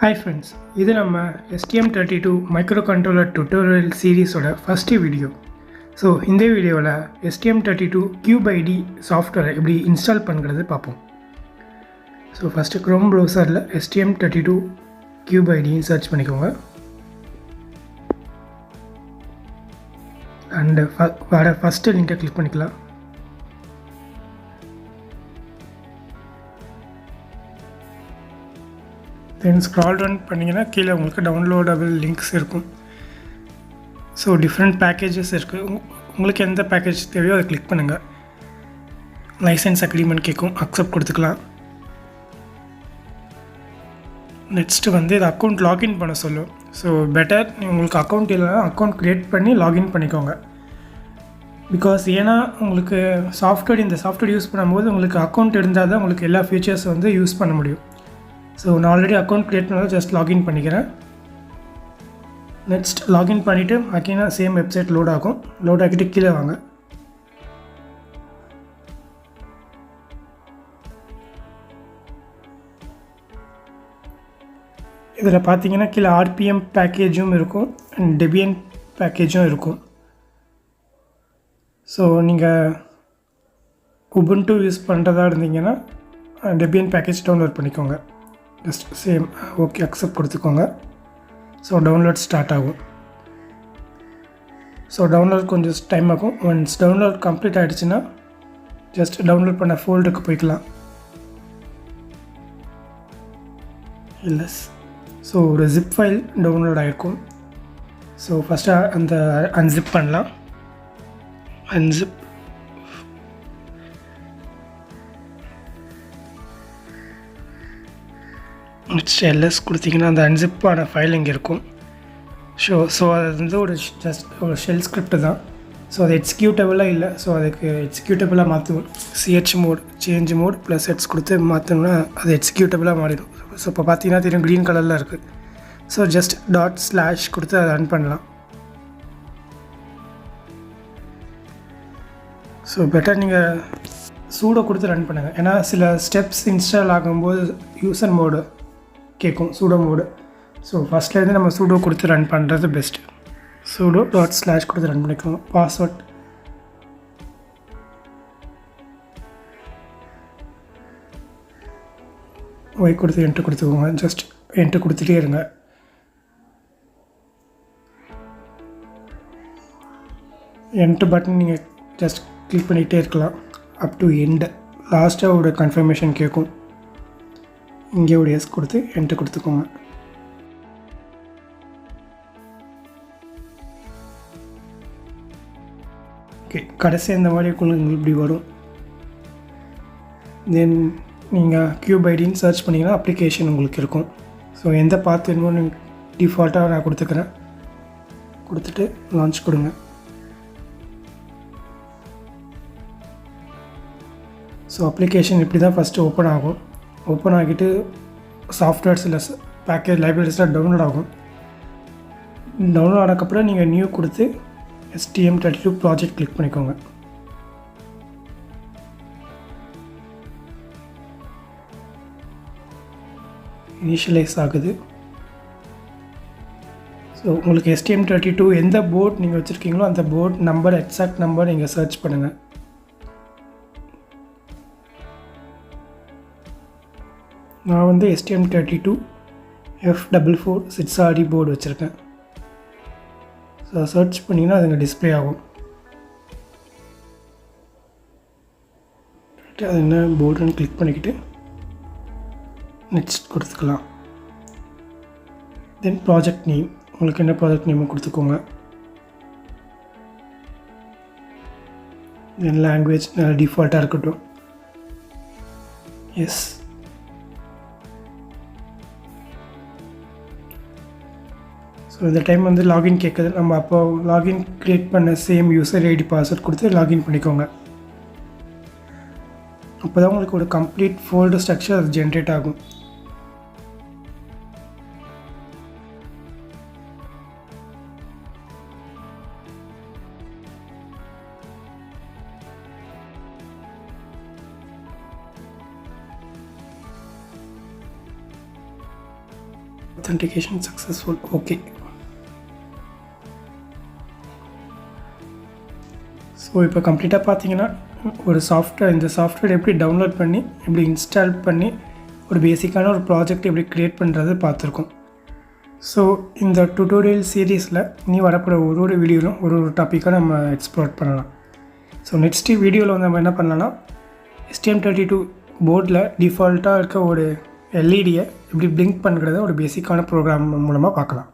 Hi friends, this is our STM32 Microcontroller tutorial series first video. So, in this video, STM32Cube IDE software எப்படி install பண்ணுகிறது பார்ப்போம். So, first Chrome browser STM32Cube IDE search பண்ணிக்கோங்க. And first link click பண்ணிக்கலாம். Then scroll down பண்ணிங்கன்னா கீழே உங்களுக்கு downloadable links இருக்கும். So different packages இருக்குது. உங்களுக்கு எந்த பேக்கேஜ் தேவையோ அதை கிளிக் பண்ணுங்கள். லைசன்ஸ் அக்ரிமெண்ட் கேட்கும், அக்செப்ட் கொடுத்துக்கலாம். நெக்ஸ்ட்டு இது அக்கௌண்ட் லாகின் பண்ண சொல்லும். ஸோ பெட்டர் உங்களுக்கு அக்கௌண்ட் இல்லைனா அக்கௌண்ட் க்ரியேட் பண்ணி லாகின் பண்ணிக்கோங்க. பிகாஸ் ஏன்னா உங்களுக்கு இந்த சாஃப்ட்வேர் யூஸ் பண்ணும்போது உங்களுக்கு அக்கௌண்ட் இருந்தால் தான் உங்களுக்கு எல்லா ஃபீச்சர்ஸ் யூஸ் பண்ண முடியும். ஸோ நான் ஆல்ரெடி அக்கௌண்ட் க்ரியேட் பண்ணாலும் ஜஸ்ட் லாகின் பண்ணிக்கிறேன். நெக்ஸ்ட் லாகின் பண்ணிவிட்டு அகைனாக சேம் வெப்சைட் லோட் ஆகும். லோட் ஆகிட்டு கீழே வாங்க. இதில் பார்த்தீங்கன்னா கீழே ஆர்பிஎம் பேக்கேஜும் இருக்கும் அண்ட் டெபியன் பேக்கேஜும் இருக்கும். ஸோ நீங்கள் உபுண்டு யூஸ் பண்ணுறதா இருந்தீங்கன்னா டெபியன் பேக்கேஜ் டவுன்லோட் பண்ணிக்கோங்க. ஜஸ்ட் சேம் ஓகே அக்செப்ட் கொடுத்துக்கோங்க. ஸோ டவுன்லோட் ஸ்டார்ட் ஆகும். ஸோ டவுன்லோட் கொஞ்சம் டைம் ஆகும். ஒன்ஸ் டவுன்லோட் கம்ப்ளீட் ஆகிடுச்சுன்னா ஜஸ்ட் டவுன்லோட் பண்ண ஃபோல்டருக்கு போய்க்கலாம். இல்லை ஸோ ஒரு ஜிப் ஃபைல் டவுன்லோட் ஆகிருக்கும். ஸோ ஃபஸ்ட்டு அந்த அன்சிப் பண்ணலாம். அன்சிப் நெக்ஸ்ட் எல்எஸ் கொடுத்தீங்கன்னா அந்த அன்சிப்பான ஃபைல் இங்கே இருக்கும். ஸோ அது ஒரு ஷெல் ஸ்கிரிப்ட் தான். ஸோ அது எக்ஸிக்யூட்டபிளாக இல்லை. ஸோ அதுக்கு எக்ஸிக்யூட்டபிளாக மாற்றுவோம். C H mode change mode plus ஹெட்ஸ் கொடுத்து மாற்றோம்னா அது எக்ஸிக்யூட்டபிளாக மாறிடும். ஸோ இப்போ பார்த்தீங்கன்னா தெரியும் க்ரீன் கலரில் இருக்குது. ஸோ ஜஸ்ட் ./ கொடுத்து அதை ரன் பண்ணலாம். ஸோ பெட்டர் நீங்கள் சூடோ கொடுத்து ரன் பண்ணுங்கள். ஏன்னா சில ஸ்டெப்ஸ் இன்ஸ்டால் ஆகும்போது யூசர் மோடு கேட்கும், சூடோ மோடு. ஸோ ஃபஸ்ட்லேருந்து நம்ம சூடோ கொடுத்து ரன் பண்ணுறது பெஸ்ட்டு. சூடோ ./ கொடுத்து ரன் பண்ணிக்கோங்க. பாஸ்வேர்ட் ஒய் கொடுத்து என்ட்ரு கொடுத்துக்கோங்க. ஜஸ்ட் என்ட்ரு கொடுத்துட்டே இருங்க. என்ட்ரு பட்டன் நீங்கள் ஜஸ்ட் கிளிக் பண்ணிகிட்டே இருக்கலாம் அப் டு எண்டு. லாஸ்ட்டாக ஒரு கன்ஃபர்மேஷன் கேட்கும். இங்கே ஒரு எஸ் கொடுத்து என்ட்ரு கொடுத்துக்கோங்க. ஓகே, கடைசி இந்த மாதிரி உங்களுக்கு இப்படி வரும். தென் நீங்கள் கியூப் ஐடின்னு சர்ச் பண்ணிங்கன்னா அப்ளிகேஷன் உங்களுக்கு இருக்கும். ஸோ எந்த பாத் வேணுமோ டிஃபால்ட்டாக நான் கொடுத்துக்கிறேன். கொடுத்துட்டு லான்ச் கொடுங்க. ஸோ அப்ளிகேஷன் இப்படி தான் ஃபஸ்ட்டு ஓப்பன் ஆகும். ஓப்பன் ஆகிட்டு சாஃப்ட்வேர்ஸ் இல்லை பேக்கேஜ் லைப்ரரிஸ்லாம் டவுன்லோட் ஆகும். டவுன்லோட் ஆனதுக்கப்புறம் நீங்கள் நியூ கொடுத்து STM32 ப்ராஜெக்ட் கிளிக் பண்ணிக்கோங்க. இனிஷியலைஸ் ஆகுது. ஸோ உங்களுக்கு STM32 எந்த போர்ட் நீங்கள் வச்சுருக்கீங்களோ அந்த போர்ட் நம்பர் எக்ஸாக்ட் நம்பர் நீங்கள் சர்ச் பண்ணுங்கள். நான் STM32 F446RD போர்டு வச்சுருக்கேன். ஸோ சர்ச் பண்ணிங்கன்னா அதுங்க டிஸ்பிளே ஆகும். அது என்ன போர்டுன்னு கிளிக் பண்ணிக்கிட்டு நெக்ஸ்ட் கொடுத்துக்கலாம். தென் ப்ராஜெக்ட் நேம் உங்களுக்கு என்ன ப்ராஜெக்ட் நேம் கொடுத்துக்கோங்க. தென் லாங்குவேஜ் டிஃபால்ட்டாக இருக்கட்டும். எஸ். ஸோ இந்த டைம் லாகின் கேட்குது. நம்ம அப்போ லாகின் க்ரியேட் பண்ண சேம் யூசர் ஐடி பாஸ்வேர்ட் கொடுத்து லாகின் பண்ணிக்கோங்க. அப்போ தான் உங்களுக்கு ஒரு கம்ப்ளீட் ஃபோல்டர் ஸ்ட்ரக்சர் அது ஜென்ரேட் ஆகும். authentication successful. ஓகே. ஸோ இப்போ கம்ப்ளீட்டாக பார்த்தீங்கன்னா ஒரு சாஃப்ட்வேர், இந்த சாஃப்ட்வேர் எப்படி டவுன்லோட் பண்ணி எப்படி இன்ஸ்டால் பண்ணி ஒரு பேசிக்கான ஒரு ப்ராஜெக்ட் எப்படி க்ரியேட் பண்ணுறது பார்த்துருக்கோம். ஸோ இந்த டுட்டோரியல் சீரீஸில் நீ வரப்போகிற ஒரு வீடியோவிலும் ஒரு டாப்பிக்காக நம்ம எக்ஸ்ப்ளோர் பண்ணலாம். ஸோ நெக்ஸ்ட்டு வீடியோவில் வந்து நம்ம என்ன பண்ணலாம்னா STM32 போர்டில் டிஃபால்ட்டாக இருக்க ஒரு எல்இடியை எப்படி பிளிங்க் பண்ணுறத ஒரு பேசிக்கான ப்ரோக்ராம் மூலமாக பார்க்கலாம்.